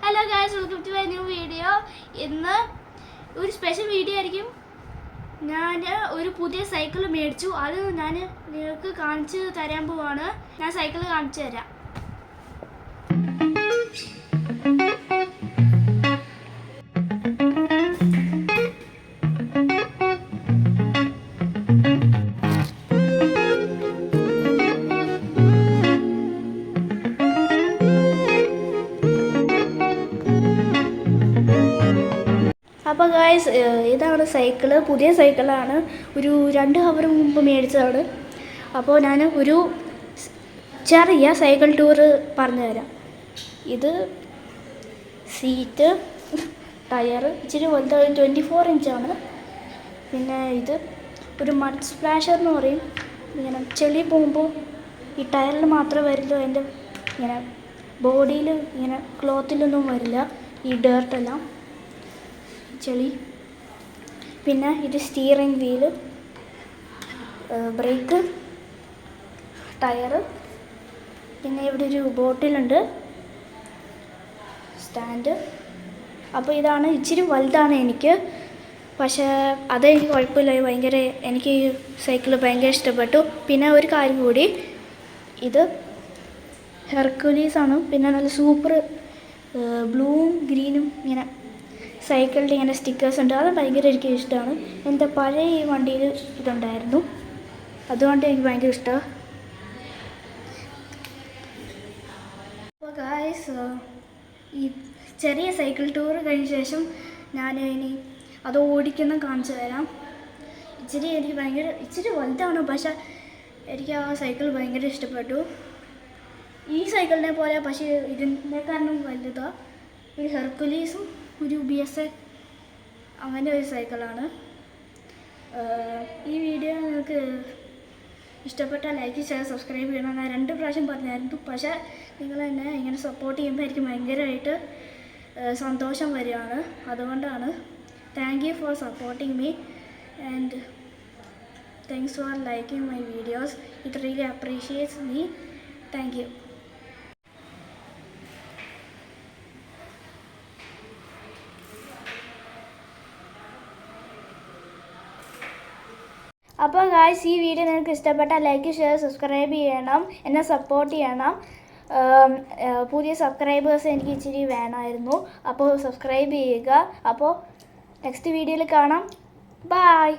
Hello guys, welcome to my new video. ഇന്ന് ഒരു special video ആയിരിക്കും. ഞാൻ ഒരു പുതിയ സൈക്കിൾ മേടിച്ചു. അത് ഞാൻ നിങ്ങൾക്ക് കാണിച്ച് തരാൻ പോവാണ്. ഞാൻ സൈക്കിൾ കാണിച്ചു തരാം. അപ്പോൾ ഗായ്സ്, ഇതാണ് സൈക്കിള്. പുതിയ സൈക്കിളാണ്. ഒരു 2 ഹവർ മുമ്പ് മേടിച്ചതാണ്. അപ്പോൾ ഞാൻ ഒരു ചെറിയ സൈക്കിൾ ടൂറ് പറഞ്ഞു തരാം. ഇത് സീറ്റ്, ടയർ ഇച്ചിരി വലുതാണ്, 24 ഇഞ്ചാണ്. പിന്നെ ഇത് ഒരു മഡ് സ്പ്ലാഷർ എന്ന് പറയും. ഇങ്ങനെ ചെളി പോകുമ്പോൾ ഈ ടയറിൽ മാത്രമേ വരില്ല, എൻ്റെ ഇങ്ങനെ ബോഡിയിൽ ഇങ്ങനെ ക്ലോത്തിലൊന്നും വരില്ല ഈ ഡേർട്ടെല്ലാം, ചെളി. പിന്നെ ഇത് സ്റ്റിയറിംഗ് വീല്, ബ്രേക്ക്, ടയറ്. പിന്നെ ഇവിടെ ഒരു ബോട്ടിലുണ്ട്, സ്റ്റാൻഡ്. അപ്പോൾ ഇതാണ്, ഇച്ചിരി വലുതാണ് എനിക്ക്, പക്ഷേ അതെനിക്ക് കുഴപ്പമില്ല. എനിക്ക് ഈ സൈക്കിൾ ഭയങ്കര ഇഷ്ടപ്പെട്ടു. പിന്നെ ഒരു കാര്യം കൂടി, ഇത് ഹെർക്കുലീസാണ്. പിന്നെ നല്ല സൂപ്പർ ബ്ലൂവും ഗ്രീനും ഇങ്ങനെ സൈക്കിളിൽ ഇങ്ങനെ സ്റ്റിക്കേഴ്സ് ഉണ്ട്. അത് ഭയങ്കര എനിക്ക് ഇഷ്ടമാണ്. എൻ്റെ പഴയ ഈ വണ്ടിയിൽ ഇതുണ്ടായിരുന്നു, അതുകൊണ്ട് എനിക്ക് ഭയങ്കര ഇഷ്ടമാണ്. അപ്പോൾ ഗായ്സ്, ഈ ചെറിയ സൈക്കിൾ ടൂർ കഴിഞ്ഞ ശേഷം ഞാൻ ഇനി അത് ഓടിക്കുന്ന കാണിച്ചു തരാം. എനിക്ക് ഇച്ചിരി വലുതാണ്, പക്ഷേ എനിക്ക് ആ സൈക്കിൾ ഭയങ്കര ഇഷ്ടപ്പെട്ടു. ഈ സൈക്കിളിനെ പോലെ, പക്ഷേ ഇതിനേക്കാളും വലുതാണ്. ഒരു ഹെർക്കുലീസും ഒരു BSA അങ്ങനെ ഒരു സൈക്കിളാണ്. ഈ വീഡിയോ നിങ്ങൾക്ക് ഇഷ്ടപ്പെട്ടാൽ ലൈക്ക്, ഷെയർ, സബ്സ്ക്രൈബ് ചെയ്യണം. ഞാൻ 2 പ്രാവശ്യം പറഞ്ഞായിരുന്നു, പക്ഷേ നിങ്ങൾ എന്നെ ഇങ്ങനെ സപ്പോർട്ട് ചെയ്യുമ്പോൾ എനിക്ക് ഭയങ്കരമായിട്ട് സന്തോഷം വരികയാണ്. അതുകൊണ്ടാണ്. Thank you for supporting me and thanks for liking my videos. It really appreciates me. Thank you. അപ്പോൾ ഗായ്സ്, ഈ വീഡിയോ നിങ്ങൾക്ക് ഇഷ്ടപ്പെട്ടാൽ ലൈക്ക്, ഷെയർ, സബ്സ്ക്രൈബ് ചെയ്യണം, എന്നെ സപ്പോർട്ട് ചെയ്യണം. പുതിയ സബ്സ്ക്രൈബേഴ്സ് എനിക്ക് ഇച്ചിരി വേണമായിരുന്നു. അപ്പോൾ സബ്സ്ക്രൈബ് ചെയ്യുക. അപ്പോൾ നെക്സ്റ്റ് വീഡിയോയിൽ കാണാം. ബൈ.